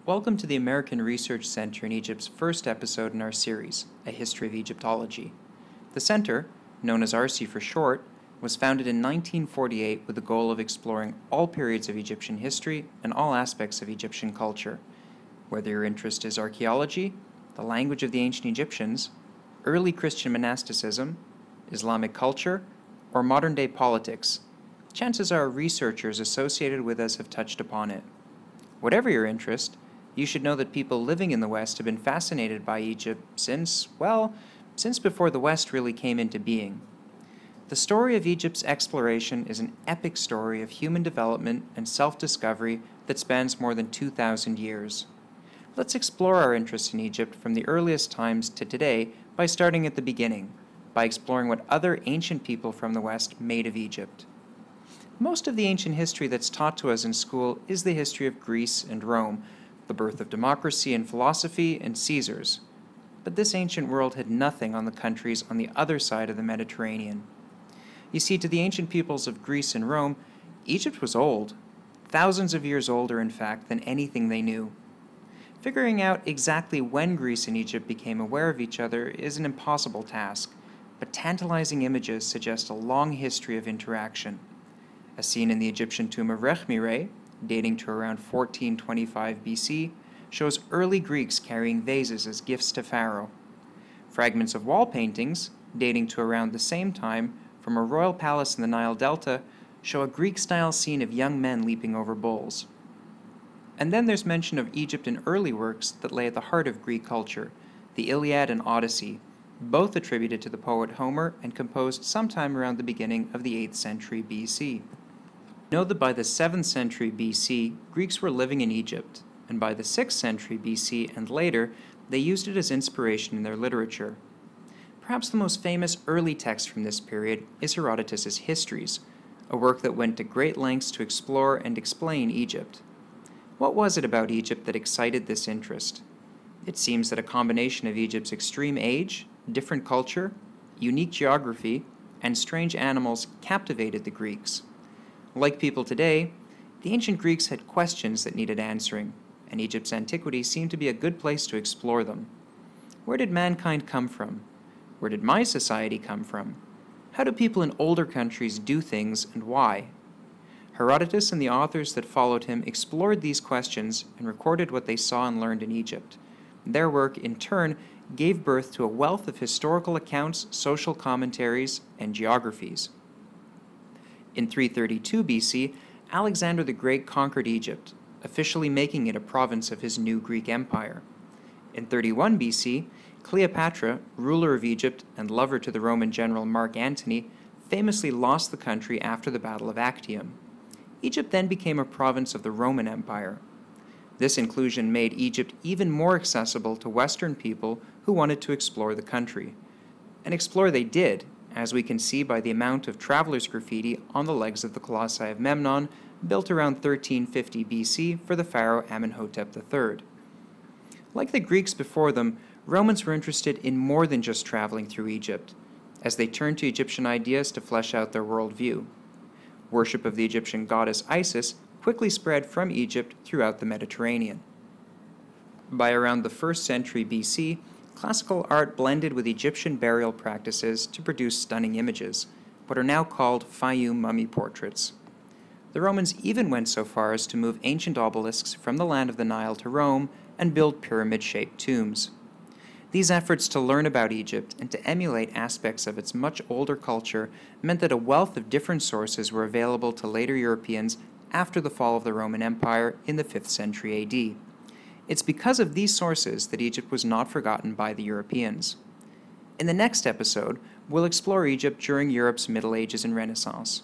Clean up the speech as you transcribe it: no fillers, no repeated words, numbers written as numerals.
Welcome to the American Research Center in Egypt's first episode in our series, A History of Egyptology. The center, known as RC for short, was founded in 1948 with the goal of exploring all periods of Egyptian history and all aspects of Egyptian culture. Whether your interest is archaeology, the language of the ancient Egyptians, early Christian monasticism, Islamic culture, or modern-day politics, chances are researchers associated with us have touched upon it. Whatever your interest, you should know that people living in the West have been fascinated by Egypt since before the West really came into being. The story of Egypt's exploration is an epic story of human development and self-discovery that spans more than 2,000 years. Let's explore our interest in Egypt from the earliest times to today by starting at the beginning, by exploring what other ancient people from the West made of Egypt. Most of the ancient history that's taught to us in school is the history of Greece and Rome, the birth of democracy and philosophy and Caesars. But this ancient world had nothing on the countries on the other side of the Mediterranean. You see, to the ancient peoples of Greece and Rome, Egypt was old, thousands of years older, in fact, than anything they knew. Figuring out exactly when Greece and Egypt became aware of each other is an impossible task, but tantalizing images suggest a long history of interaction. A scene in the Egyptian tomb of Rekhmire, dating to around 1425 BC, shows early Greeks carrying vases as gifts to Pharaoh. Fragments of wall paintings, dating to around the same time, from a royal palace in the Nile Delta, show a Greek-style scene of young men leaping over bulls. And then there's mention of Egypt in early works that lay at the heart of Greek culture, the Iliad and Odyssey, both attributed to the poet Homer and composed sometime around the beginning of the 8th century BC. Know that by the 7th century BC, Greeks were living in Egypt, and by the 6th century BC and later, they used it as inspiration in their literature. Perhaps the most famous early text from this period is Herodotus's Histories, a work that went to great lengths to explore and explain Egypt. What was it about Egypt that excited this interest? It seems that a combination of Egypt's extreme age, different culture, unique geography, and strange animals captivated the Greeks. Like people today, the ancient Greeks had questions that needed answering, and Egypt's antiquity seemed to be a good place to explore them. Where did mankind come from? Where did my society come from? How do people in older countries do things, and why? Herodotus and the authors that followed him explored these questions and recorded what they saw and learned in Egypt. Their work, in turn, gave birth to a wealth of historical accounts, social commentaries, and geographies. In 332 BC, Alexander the Great conquered Egypt, officially making it a province of his new Greek Empire. In 31 BC, Cleopatra, ruler of Egypt and lover to the Roman general Mark Antony, famously lost the country after the Battle of Actium. Egypt then became a province of the Roman Empire. This inclusion made Egypt even more accessible to Western people who wanted to explore the country. And explore they did, as we can see by the amount of travelers' graffiti on the legs of the Colossi of Memnon, built around 1350 BC for the pharaoh Amenhotep III. Like the Greeks before them, Romans were interested in more than just traveling through Egypt, as they turned to Egyptian ideas to flesh out their worldview. Worship of the Egyptian goddess Isis quickly spread from Egypt throughout the Mediterranean. By around the 1st century BC, classical art blended with Egyptian burial practices to produce stunning images, what are now called Fayum mummy portraits. The Romans even went so far as to move ancient obelisks from the land of the Nile to Rome and build pyramid-shaped tombs. These efforts to learn about Egypt and to emulate aspects of its much older culture meant that a wealth of different sources were available to later Europeans after the fall of the Roman Empire in the 5th century AD. It's because of these sources that Egypt was not forgotten by the Europeans. In the next episode, we'll explore Egypt during Europe's Middle Ages and Renaissance.